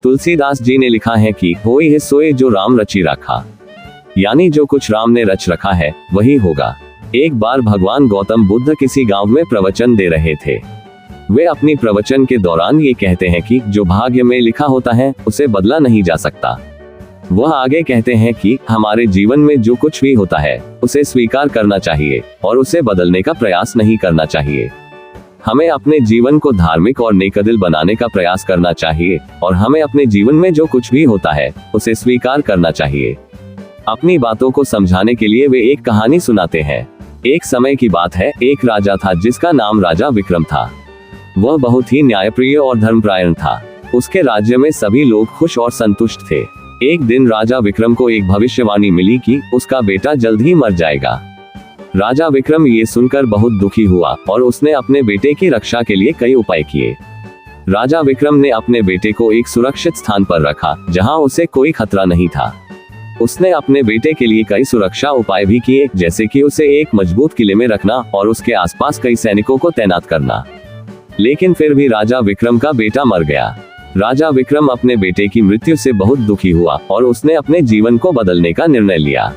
तुलसीदास जी ने लिखा है कि होई है सोए जो राम रची रखा, यानी जो कुछ राम ने रच रखा है वही होगा। एक बार भगवान गौतम बुद्ध किसी गांव में प्रवचन दे रहे थे। वे अपनी प्रवचन के दौरान ये कहते हैं कि जो भाग्य में लिखा होता है उसे बदला नहीं जा सकता। वह आगे कहते हैं कि हमारे जीवन में जो कुछ भी होता है उसे स्वीकार करना चाहिए और उसे बदलने का प्रयास नहीं करना चाहिए। हमें अपने जीवन को धार्मिक और नेकदिल बनाने का प्रयास करना चाहिए और हमें अपने जीवन में जो कुछ भी होता है उसे स्वीकार करना चाहिए। अपनी बातों को समझाने के लिए वे एक कहानी सुनाते हैं। एक समय की बात है, एक राजा था जिसका नाम राजा विक्रम था। वह बहुत ही न्यायप्रिय और धर्मपरायण था। उसके राज्य में सभी लोग खुश और संतुष्ट थे। एक दिन राजा विक्रम को एक भविष्यवाणी मिली कि उसका बेटा जल्द ही मर जाएगा। राजा विक्रम ये सुनकर बहुत दुखी हुआ और उसने अपने बेटे की रक्षा के लिए कई उपाय किए। राजा विक्रम ने अपने बेटे को एक सुरक्षित स्थान पर रखा जहां उसे कोई खतरा नहीं था। उसने अपने बेटे के लिए कई सुरक्षा उपाय भी किए, जैसे कि उसे एक मजबूत किले में रखना और उसके आसपास कई सैनिकों को तैनात करना। लेकिन फिर भी राजा विक्रम का बेटा मर गया। राजा विक्रम अपने बेटे की मृत्यु से बहुत दुखी हुआ और उसने अपने जीवन को बदलने का निर्णय लिया।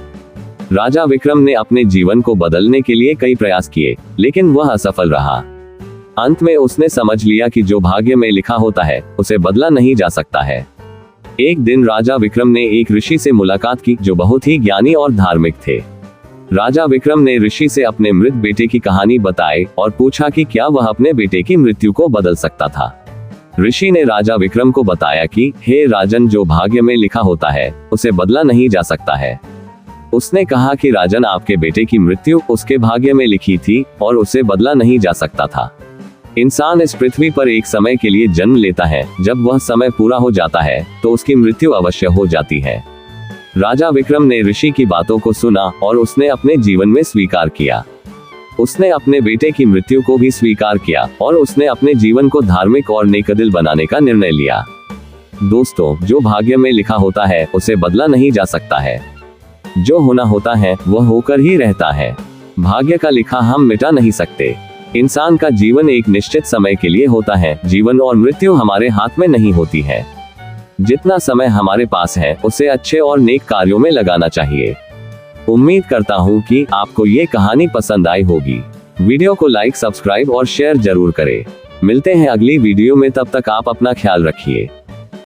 राजा विक्रम ने अपने जीवन को बदलने के लिए कई प्रयास किए, लेकिन वह असफल रहा। अंत में उसने समझ लिया कि जो भाग्य में लिखा होता है उसे बदला नहीं जा सकता है। एक दिन राजा विक्रम ने एक ऋषि से मुलाकात की जो बहुत ही ज्ञानी और धार्मिक थे। राजा विक्रम ने ऋषि से अपने मृत बेटे की कहानी बताई और पूछा कि क्या वह अपने बेटे की मृत्यु को बदल सकता था। ऋषि ने राजा विक्रम को बताया कि हे राजन, जो भाग्य में लिखा होता है उसे बदला नहीं जा सकता है। उसने कहा कि राजन, आपके बेटे की मृत्यु उसके भाग्य में लिखी थी और उसे बदला नहीं जा सकता था। इंसान इस पृथ्वी पर एक समय के लिए जन्म लेता है, जब वह समय पूरा हो जाता है तो उसकी मृत्यु अवश्य हो जाती है। राजा विक्रम ने ऋषि की बातों को सुना और उसने अपने जीवन में स्वीकार किया। उसने अपने बेटे की मृत्यु को भी स्वीकार किया और उसने अपने जीवन को धार्मिक और नेकदिल बनाने का निर्णय लिया। दोस्तों, जो भाग्य में लिखा होता है उसे बदला नहीं जा सकता है। जो होना होता है वह होकर ही रहता है। भाग्य का लिखा हम मिटा नहीं सकते। इंसान का जीवन एक निश्चित समय के लिए होता है। जीवन और मृत्यु हमारे हाथ में नहीं होती है। जितना समय हमारे पास है उसे अच्छे और नेक कार्यों में लगाना चाहिए। उम्मीद करता हूँ कि आपको ये कहानी पसंद आई होगी। वीडियो को लाइक, सब्सक्राइब और शेयर जरूर करें। मिलते हैं अगली वीडियो में, तब तक आप अपना ख्याल रखिए।